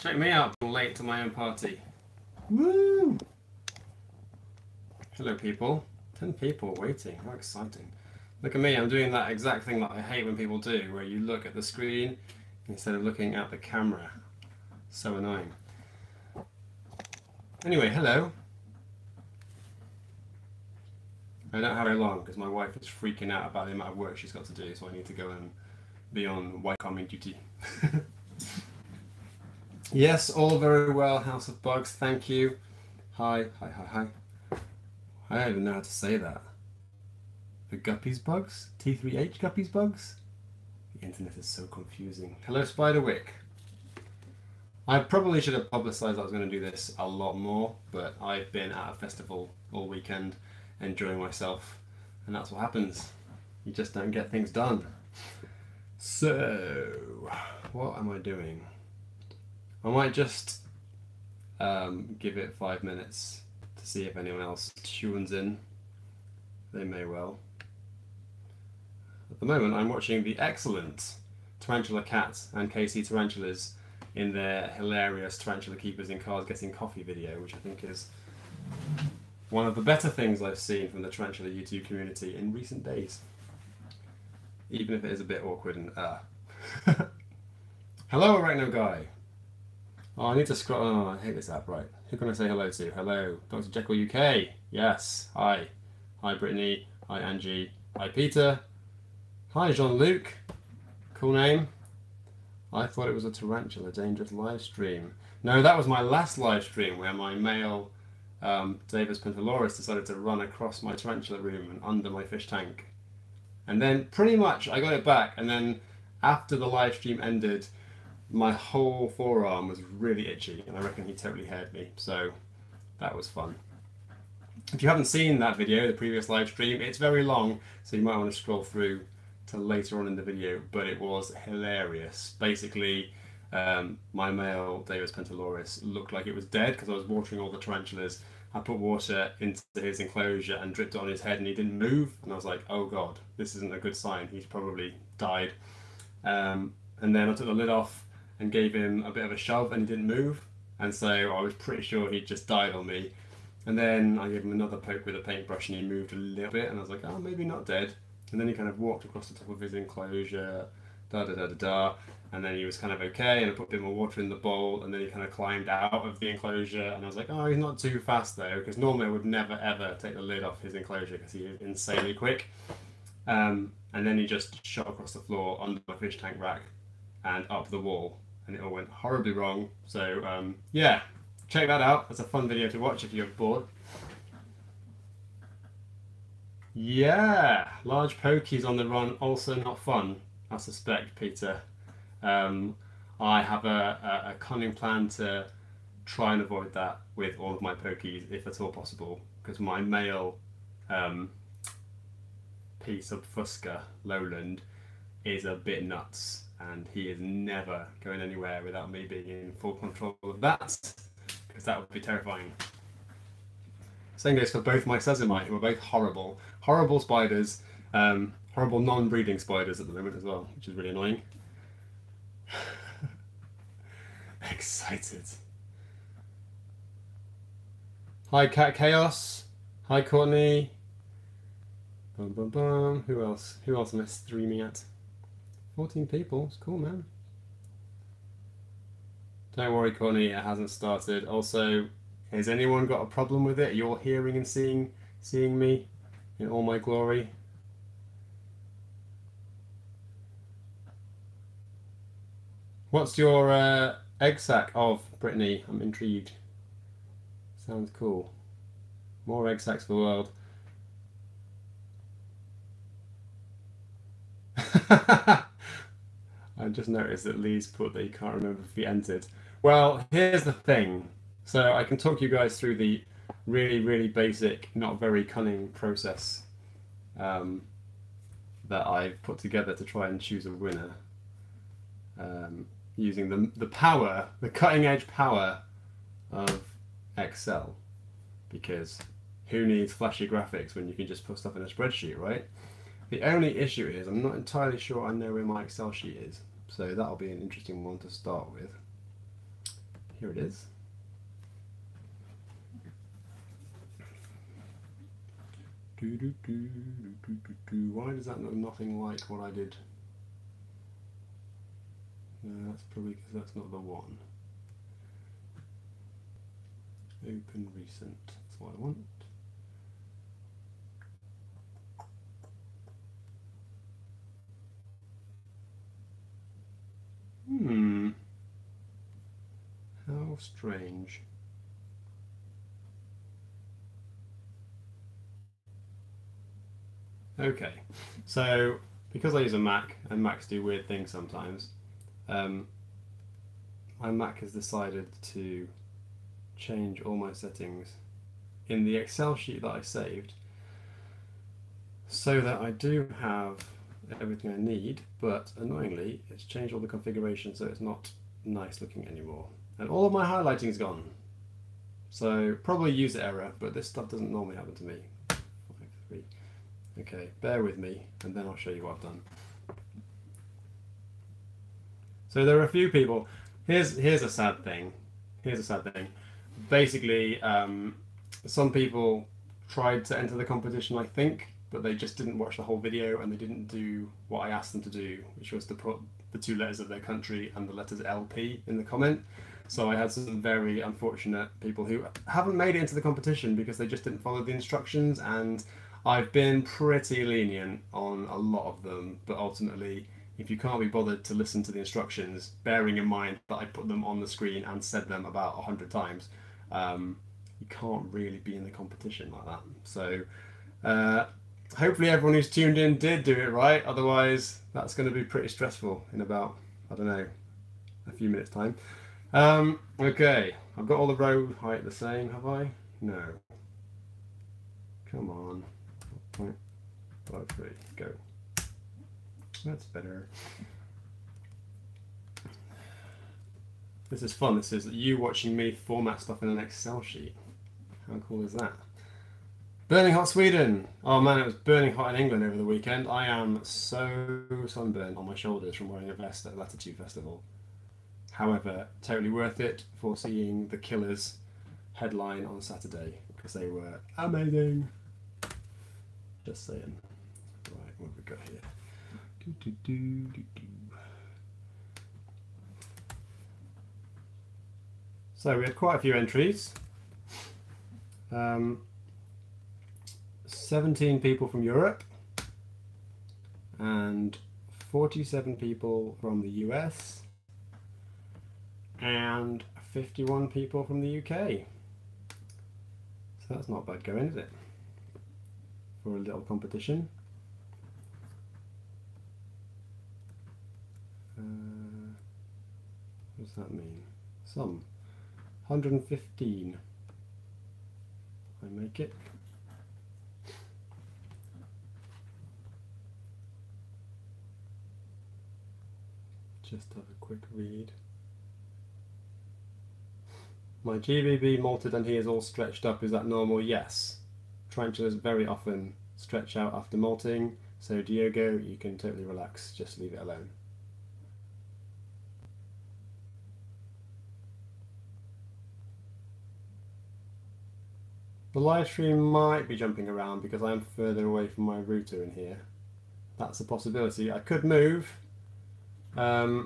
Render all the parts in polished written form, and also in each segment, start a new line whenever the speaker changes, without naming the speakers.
Check me out, I'm late to my own party. Woo! Hello people. 10 people waiting, how exciting. Look at me, I'm doing that exact thing that I hate when people do, where you look at the screen instead of looking at the camera. So annoying. Anyway, hello. I don't have very long because my wife is freaking out about the amount of work she's got to do, so I need to go and be on wife calming duty. Yes, all very well, House of Bugs, thank you. Hi. I don't even know how to say that. The Guppies Bugs? T3H Guppies Bugs? The internet is so confusing. Hello, Spiderwick. I probably should have publicised I was going to do this a lot more, but I've been at a festival all weekend enjoying myself, and that's what happens. You just don't get things done. So, what am I doing? I might just give it 5 minutes to see if anyone else tunes in. They may well. At the moment I'm watching the excellent Tarantula Cat and KC Tarantulas in their hilarious Tarantula Keepers in Cars Getting Coffee video, which I think is one of the better things I've seen from the Tarantula YouTube community in recent days. Even if it is a bit awkward and Hello, Arachno Guy. Oh, I need to scroll. Oh, I hate this app. Right. Who can I say hello to? Hello, Dr. Jekyll UK. Yes. Hi. Hi, Brittany. Hi, Angie. Hi, Peter. Hi, Jean-Luc. Cool name. I thought it was a Tarantula Dangerous live stream. No, that was my last live stream where my male Davis Pentaloris decided to run across my tarantula room and under my fish tank. And then pretty much I got it back, and then after the live stream ended, my whole forearm was really itchy, and I reckon he totally heard me, so that was fun. If you haven't seen that video, the previous live stream, it's very long, so you might want to scroll through to later on in the video, but it was hilarious. Basically, my male Davis Pentaloris looked like it was dead because I was watering all the tarantulas. I put water into his enclosure and dripped it on his head, and he didn't move, and I was like, oh god, this isn't a good sign, he's probably died. And then I took the lid off and gave him a bit of a shove, and he didn't move, and so I was pretty sure he'd just died on me. And then I gave him another poke with a paintbrush, and he moved a little bit, and I was like, oh, maybe not dead. And then he kind of walked across the top of his enclosure, and then he was kind of okay, and I put a bit more water in the bowl, and then he kind of climbed out of the enclosure, and I was like, oh, he's not too fast though, because normally I would never ever take the lid off his enclosure because he is insanely quick. And then he just shot across the floor under my fish tank rack and up the wall, and it all went horribly wrong. So yeah, check that out. That's a fun video to watch if you're bored. Yeah, large pokies on the run, also not fun, I suspect, Peter. I have a cunning plan to try and avoid that with all of my pokies, if at all possible, because my male P sub Fusca Lowland is a bit nuts, and he is never going anywhere without me being in full control of that, because that would be terrifying. Same goes for both my Sesamite, who are both horrible. Horrible spiders, horrible non-breeding spiders at the moment as well, which is really annoying. Excited. Hi Cat Chaos. Hi Courtney. Bum bum bum. Who else? Who else am I streaming at? 14 people. It's cool, man. Don't worry, Courtney. It hasn't started. Also, has anyone got a problem with it? You're hearing and seeing me in all my glory. What's your egg sac of, Brittany? I'm intrigued. Sounds cool. More egg sacs for the world. I just noticed that Lee's put that he can't remember if he entered. Well, here's the thing. So I can talk you guys through the really, really basic, not very cunning process that I've put together to try and choose a winner. Using the power, the cutting edge power of Excel, because who needs flashy graphics when you can just put stuff in a spreadsheet, right? The only issue is I'm not entirely sure I know where my Excel sheet is, so that'll be an interesting one to start with. Here it is. Why does that look nothing like what I did? No, that's probably because that's not the one. Open recent, that's what I want. How strange. Okay, so because I use a Mac, and Macs do weird things sometimes, my Mac has decided to change all my settings in the Excel sheet that I saved so that I do have everything I need, but annoyingly it's changed all the configuration so it's not nice looking anymore. And all of my highlighting is gone. So probably user error, but this stuff doesn't normally happen to me. 5, 3. Okay, bear with me and then I'll show you what I've done. So there are a few people. Here's a sad thing. Here's a sad thing. Basically, some people tried to enter the competition, I think, but they just didn't watch the whole video and they didn't do what I asked them to do, which was to put the 2 letters of their country and the letters LP in the comment. So I had some very unfortunate people who haven't made it into the competition because they just didn't follow the instructions, and I've been pretty lenient on a lot of them, but ultimately if you can't be bothered to listen to the instructions, bearing in mind that I put them on the screen and said them about 100 times, you can't really be in the competition like that. So hopefully everyone who's tuned in did do it right, otherwise that's going to be pretty stressful in about, I don't know, a few minutes time. Okay, I've got all the row height the same, have I? No. Come on. 0.53, go. That's better. This is fun. This is you watching me format stuff in an Excel sheet. How cool is that? Burning hot Sweden. Oh man, it was burning hot in England over the weekend. I am so sunburned on my shoulders from wearing a vest at Latitude Festival. However, totally worth it for seeing the Killers headline on Saturday because they were amazing. Just saying. Right, what have we got here? So we had quite a few entries. 17 people from Europe and 47 people from the US and 51 people from the UK. So that's not bad going, is it? For a little competition. What does that mean? Some. 115. I make it. Just have a quick read. My GBB molted and he is all stretched up. Is that normal? Yes. Tarantulas very often stretch out after molting. So Diogo, you can totally relax. Just leave it alone. The live stream might be jumping around because I'm further away from my router in here. That's a possibility. I could move. Hi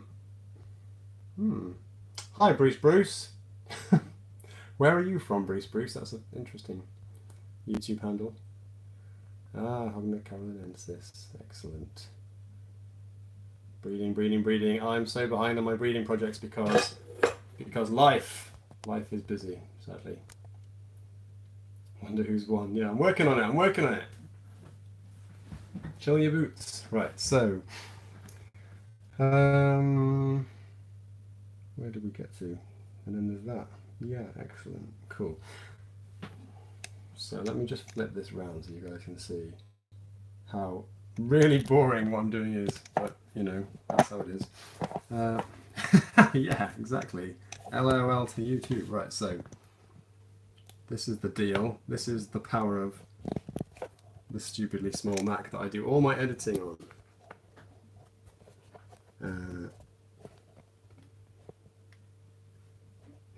Bruce. Where are you from, Bruce? That's an interesting YouTube handle. Ah, Hogna carolinensis. Excellent. Breeding. I'm so behind on my breeding projects because life is busy, sadly. Wonder who's won. Yeah, I'm working on it. Chill your boots. Right, so where did we get to? And then there's that. Yeah, excellent. Cool. So let me just flip this round so you guys can see how really boring what I'm doing is, but you know, that's how it is. Yeah, exactly. LOL to you too. Right, so this is the deal. This is the power of the stupidly small Mac that I do all my editing on.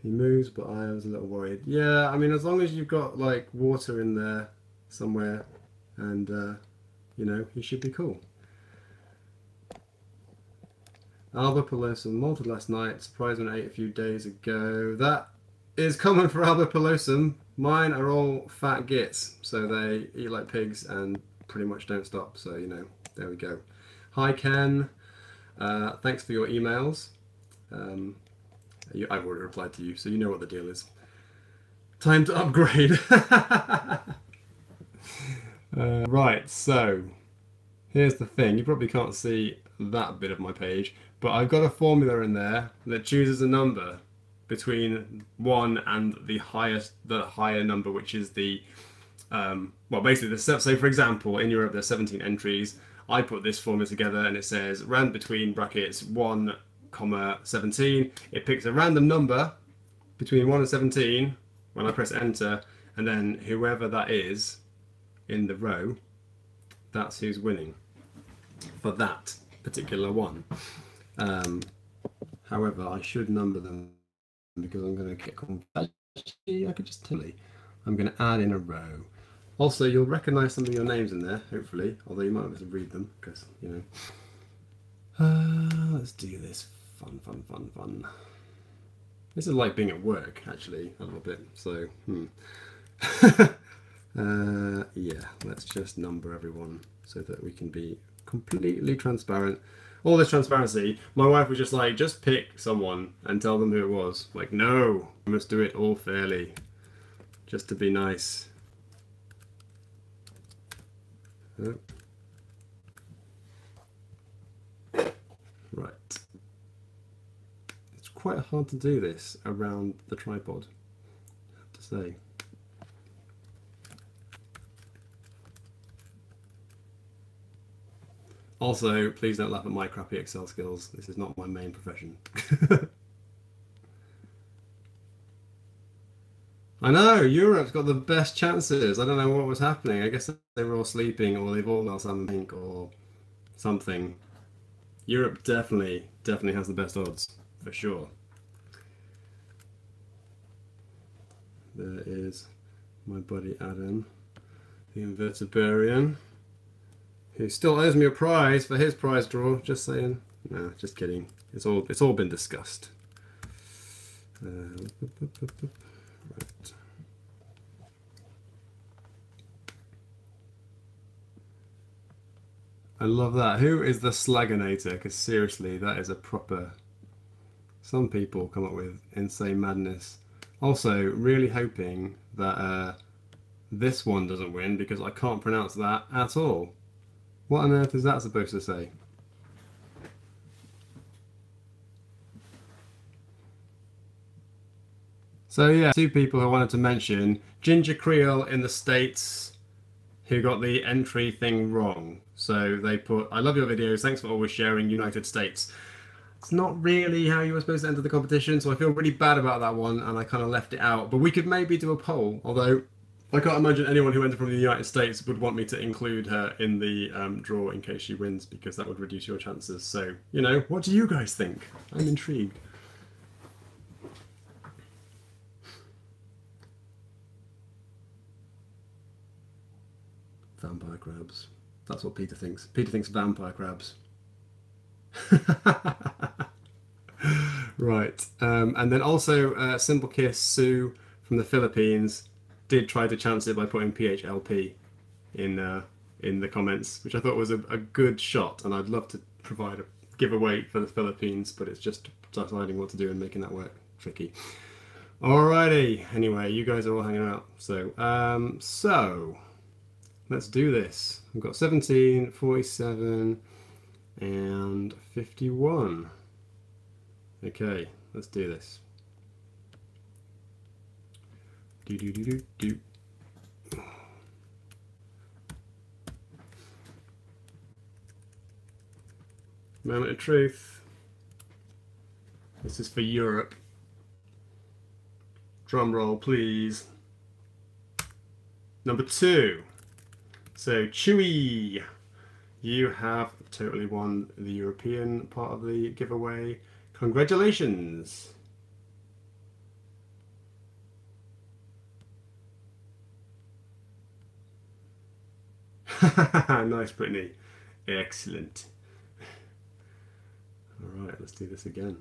He moves, but I was a little worried. Yeah, I mean, as long as you've got like water in there somewhere, and you know, he should be cool. Alba Pelosum molted last night. Surprised when I ate a few days ago. That is common for Alba Pelosum. Mine are all fat gits, so they eat like pigs and pretty much don't stop. So you know, there we go. Hi Ken, thanks for your emails. I've already replied to you, so you know what the deal is. Time to upgrade. Right, so here's the thing. You probably can't see that bit of my page, but I've got a formula in there that chooses a number between 1 and the higher number, which is the well, basically the step. So for example, in Europe there's 17 entries. I put this formula together and it says rand between brackets 1, 17. It picks a random number between 1 and 17 when I press enter, and then whoever that is in the row, that's who's winning for that particular one. However, I should number them because I'm going to get confused. Actually, I could just tell you. I'm going to add in a row. Also, you'll recognise some of your names in there, hopefully, although you might not be able to read them because, you know. Let's do this. Fun. This is like being at work, actually, a little bit. So, yeah, let's just number everyone so that we can be completely transparent. All this transparency, my wife was just like, just pick someone and tell them who it was. Like, no, we must do it all fairly, just to be nice. Oh. Right. It's quite hard to do this around the tripod, I have to say. Also, please don't laugh at my crappy Excel skills. This is not my main profession. I know, Europe's got the best chances. I don't know what was happening. I guess they were all sleeping or they've all got something or something. Europe definitely has the best odds, for sure. There is my buddy Adam, the invertebrarian, who still owes me a prize for his prize draw. Just saying. No, just kidding. It's all been discussed. Right. I love that. Who is the Slaginator? Because seriously, that is a proper... Some people come up with insane madness. Also, really hoping that this one doesn't win because I can't pronounce that at all. What on earth is that supposed to say? So yeah, two people who I wanted to mention. Ginger Creole in the States, who got the entry thing wrong. So they put, I love your videos, thanks for always sharing United States. It's not really how you were supposed to enter the competition, so I feel really bad about that one, and I kind of left it out. But we could maybe do a poll, although I can't imagine anyone who entered from the United States would want me to include her in the draw in case she wins, because that would reduce your chances. So, you know, what do you guys think? I'm intrigued. Vampire crabs. That's what Peter thinks. Peter thinks vampire crabs. Right. And then also Simple Kiss Sue from the Philippines did try to chance it by putting PHLP in the comments, which I thought was a good shot, and I'd love to provide a giveaway for the Philippines, but it's just deciding what to do and making that work tricky. Alrighty. Anyway, you guys are all hanging out. So let's do this. We've got 17, 47, and 51. Okay, let's do this. Do. Moment of truth. This is for Europe. Drum roll, please. Number 2. So, Chewy, you have totally won the European part of the giveaway. Congratulations. Nice, Brittany. Excellent. All right, let's do this again.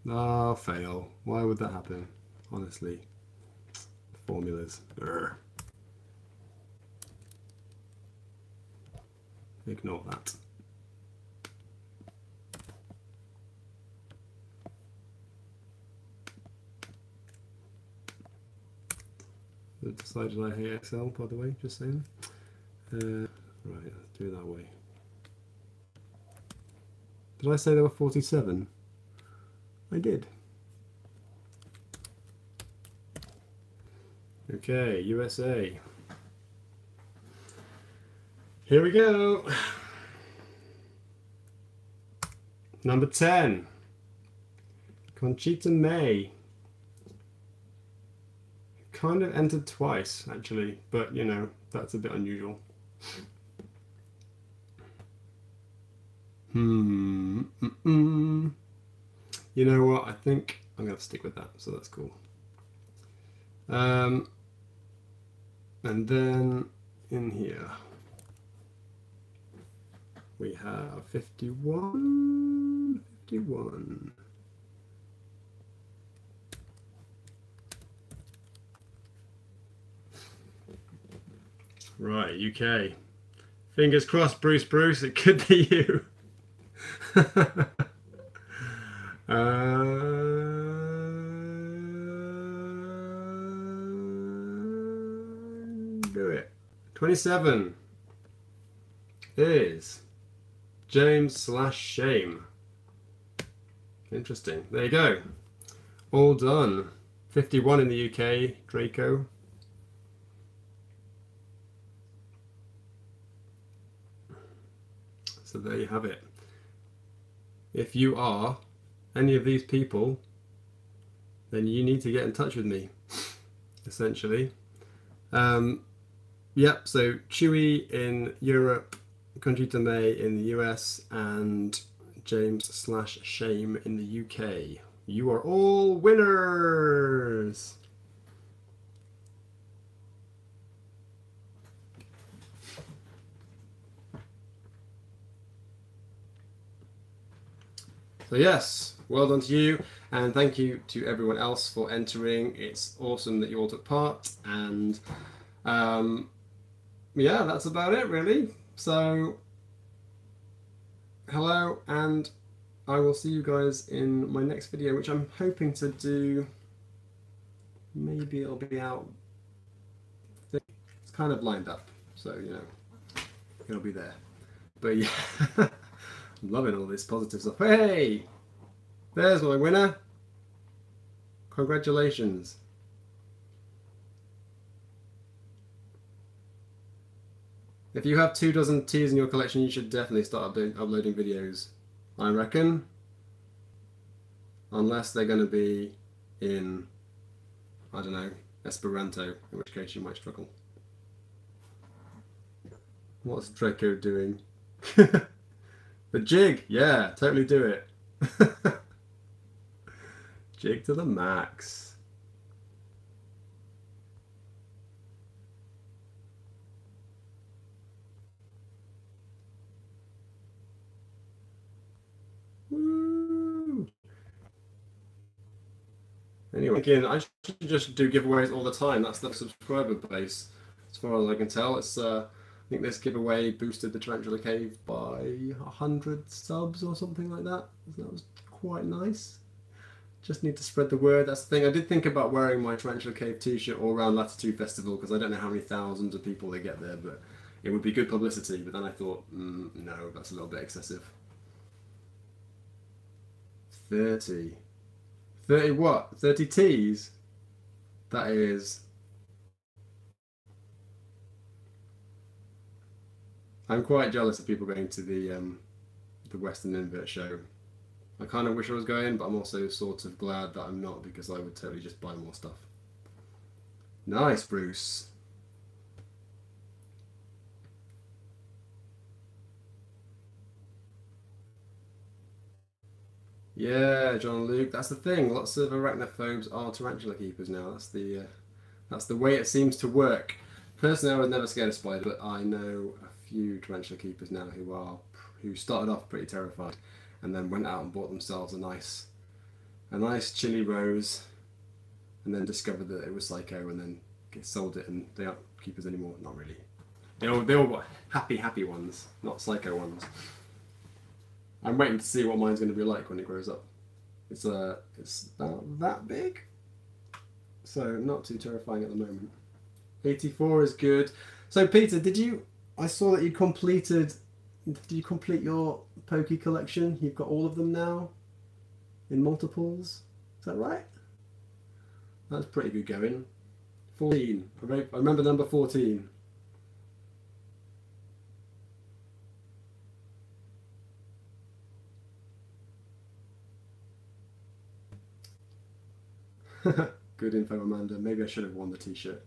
Ah, fail. Why would that happen? Honestly. Formulas. Urgh. Ignore that. I've decided I hate Excel, by the way, just saying. Right, let's do it that way. Did I say there were 47? I did. Okay, USA. Here we go. Number 10. Conchita May. Kind of entered twice, actually, but you know, that's a bit unusual. You know what? I think I'm going to stick with that, so that's cool. And then in here we have 51. Right, UK. Fingers crossed, Bruce, it could be you. Do it. 27 is James/Shame. Interesting. There you go. All done. 51 in the UK, Draco. So there you have it. If you are any of these people, then you need to get in touch with me, essentially. Yep, so Chewy in Europe, Conchita May in the US, and James/Shame in the UK. You are all winners! So yes, well done to you, and thank you to everyone else for entering. It's awesome that you all took part, and yeah, that's about it really. So hello, and I will see you guys in my next video, which I'm hoping to do. Maybe it'll be out. It's kind of lined up, so you know, it'll be there. But yeah. I'm loving all this positive stuff. Hey! There's my winner. Congratulations. If you have 24 teas in your collection, you should definitely start uploading videos, I reckon. Unless they're going to be in, I don't know, Esperanto, in which case you might struggle. What's Draco doing? The jig, yeah, totally do it. Jig to the max. Woo. Anyway, again, I should just do giveaways all the time. That's the subscriber base, as far as I can tell. It's I think this giveaway boosted the Tarantula Cave by 100 subs or something like that. So that was quite nice. Just need to spread the word. That's the thing. I did think about wearing my Tarantula Cave t-shirt all around Latitude Festival because I don't know how many thousands of people they get there, but it would be good publicity. But then I thought, no, that's a little bit excessive. 30. 30 what? 30 teas? That is... I'm quite jealous of people going to the Western Invert show. I kind of wish I was going, but I'm also sort of glad that I'm not, because I would totally just buy more stuff. Nice, Bruce. Yeah, John Luke. That's the thing. Lots of arachnophobes are tarantula keepers now. That's the way it seems to work. Personally, I was never scared of spiders, but I know a few tarantula keepers now who started off pretty terrified, and then went out and bought themselves a nice chili rose, and then discovered that it was psycho, and then sold it, and they aren't keepers anymore. Not really. They all got happy ones, not psycho ones. I'm waiting to see what mine's going to be like when it grows up. It's about that big, so not too terrifying at the moment. 84 is good. So Peter, I saw that you completed. Did you complete your Poke collection? You've got all of them now, in multiples. Is that right? That's pretty good going. 14. I remember number 14. Good info, Amanda. Maybe I should have worn the t-shirt.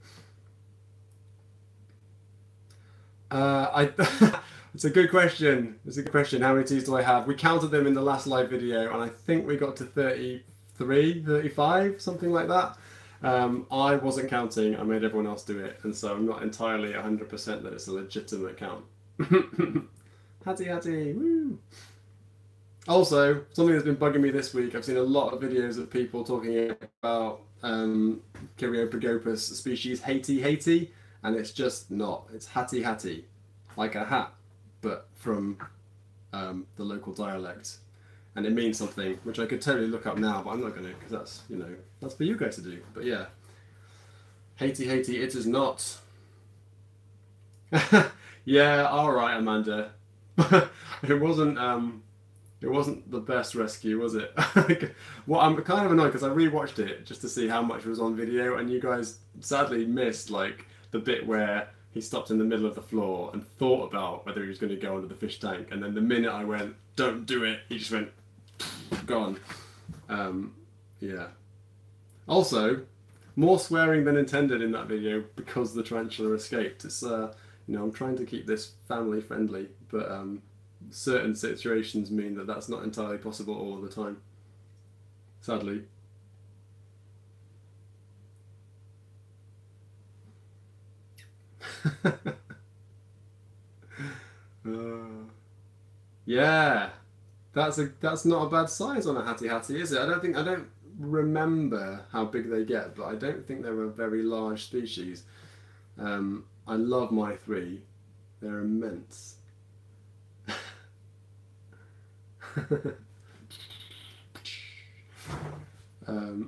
It's a good question. It's a good question. How many teas do I have? We counted them in the last live video, and I think we got to 33, 35, something like that. I wasn't counting. I made everyone else do it, and so I'm not entirely 100% that it's a legitimate count. Hattie, woo! Also, something that's been bugging me this week, I've seen a lot of videos of people talking about Kyriopragopus species Haiti, and it's just not. It's Hattie, like a hat, but from the local dialect. And it means something, which I could totally look up now, but I'm not going to, because that's, that's for you guys to do. But yeah, Haiti, it is not. Yeah, all right, Amanda. It wasn't the best rescue, was it? Well, I'm kind of annoyed because I rewatched it just to see how much was on video, and you guys sadly missed like the bit where he stopped in the middle of the floor and thought about whether he was going to go under the fish tank, and then the minute I went, "Don't do it," he just went, gone. Yeah. Also, more swearing than intended in that video because the tarantula escaped. It's I'm trying to keep this family friendly, but certain situations mean that that's not entirely possible all the time, sadly. Yeah, that's not a bad size on a Hattie, is it? I don't remember how big they get, but I don't think they're a very large species. I love my three; they're immense.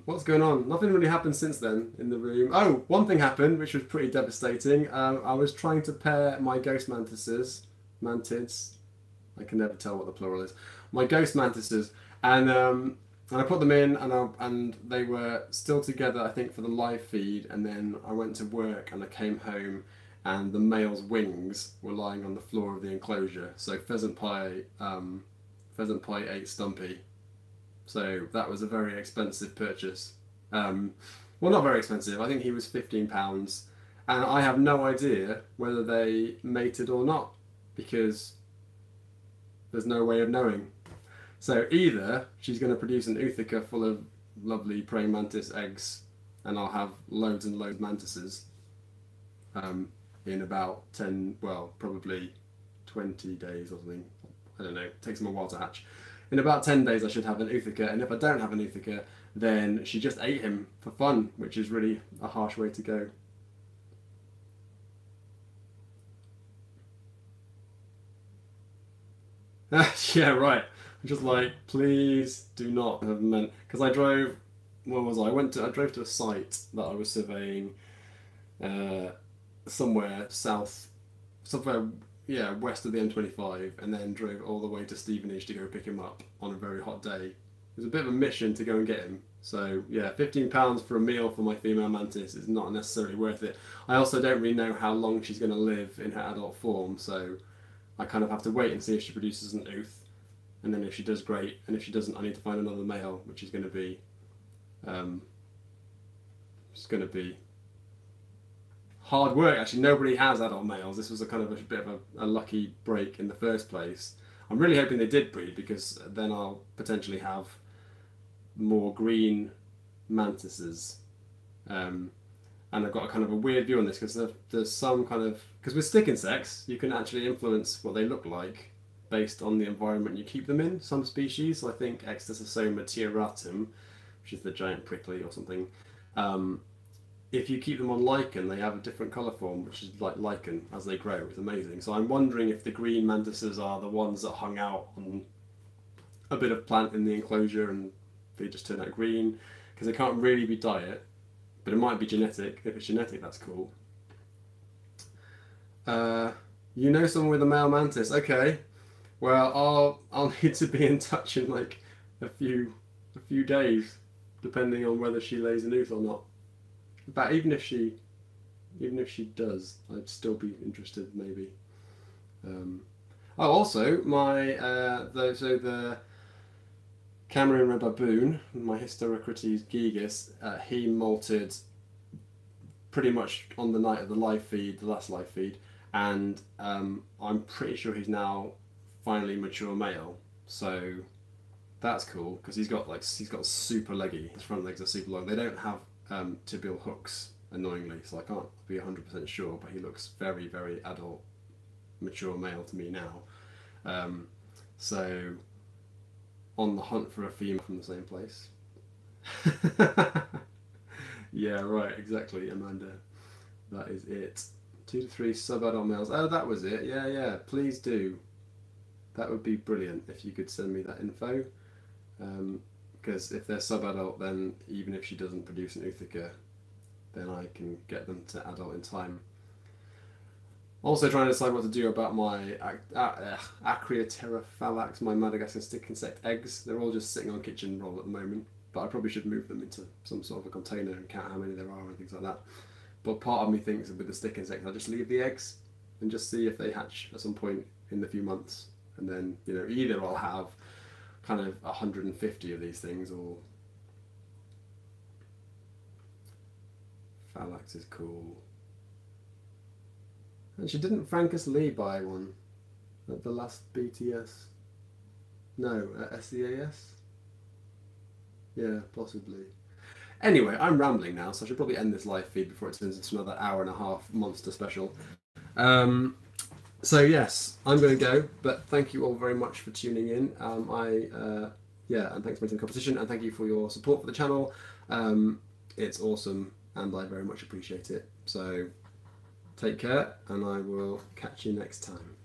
What's going on? Nothing really happened since then in the room. Oh, one thing happened, which was pretty devastating. I was trying to pair my ghost mantids. I can never tell what the plural is. My ghost mantises, and I put them in, and they were still together, I think, for the live feed. And then I went to work, and I came home, and the male's wings were lying on the floor of the enclosure. So Pheasant Pie ate Stumpy. So that was a very expensive purchase. Well, not very expensive. I think he was £15, and I have no idea whether they mated or not because there's no way of knowing. So either she's going to produce an ootheca full of lovely praying mantis eggs, and I'll have loads and loads of mantises in about probably 20 days or something. I don't know. It takes them a while to hatch. In about 10 days I should have an ootheca, and if I don't have an ootheca, then she just ate him for fun, which is really a harsh way to go. Yeah, right. I'm just like, please do not have meant, because I drove. Where was I? I drove to a site that I was surveying, somewhere west of the M25, and then drove all the way to Stevenage to go pick him up on a very hot day. It was a bit of a mission to go and get him. So yeah, £15 for a meal for my female mantis is not necessarily worth it. I also don't really know how long she's going to live in her adult form, so I kind of have to wait and see if she produces an ooth, and then if she does, great, and if she doesn't, I need to find another male, which is going to be hard work. Actually, nobody has adult males. This was a kind of a bit of a lucky break in the first place. I'm really hoping they did breed, because then I'll potentially have more green mantises. And I've got a kind of a weird view on this because there's some kind of, because with stick insects you can actually influence what they look like based on the environment you keep them in. Some species, I think Ecdysossoma tiaratum, which is the giant prickly or something, if you keep them on lichen, they have a different colour form, which is like lichen as they grow. It's amazing. So I'm wondering if the green mantises are the ones that hung out on a bit of plant in the enclosure and they just turn out green, because they can't really be diet, but it might be genetic. If it's genetic, that's cool. You know someone with a male mantis? Okay. Well, I'll need to be in touch in like a few days, depending on whether she lays an ooth or not. But even if she does, I'd still be interested maybe. Oh, also my the Cameroon red baboon, my Hysterocrates gigas, he molted pretty much on the night of the live feed, the last live feed, and I'm pretty sure he's now finally mature male. So that's cool because he's got super leggy. His front legs are super long. They don't have tibial hooks, annoyingly, so I can't be 100% sure. But he looks very, very adult, mature male to me now. So on the hunt for a female from the same place. Yeah, right, exactly, Amanda. That is it. 2 to 3 subadult males. Oh, that was it. Yeah, please do. That would be brilliant if you could send me that info. Because if they're subadult, then even if she doesn't produce an Ootheca, then I can get them to adult in time. Also trying to decide what to do about my Acreoterra phallax, my Madagascar stick insect eggs. They're all just sitting on kitchen roll at the moment, but I probably should move them into some sort of a container and count how many there are and things like that. But part of me thinks that with the stick insects, I'll just leave the eggs and just see if they hatch at some point in the few months. And then, you know, either I'll have kind of 150 of these things, or phallax is cool. And she didn't Francis Lee buy one at the last BTS? No, at SEAS? Yeah, possibly. Anyway, I'm rambling now, so I should probably end this live feed before it turns into another hour-and-a-half monster special. So yes, I'm going to go, but thank you all very much for tuning in. Yeah, and thanks for making the competition, and thank you for your support for the channel. It's awesome, and I very much appreciate it. So take care, and I will catch you next time.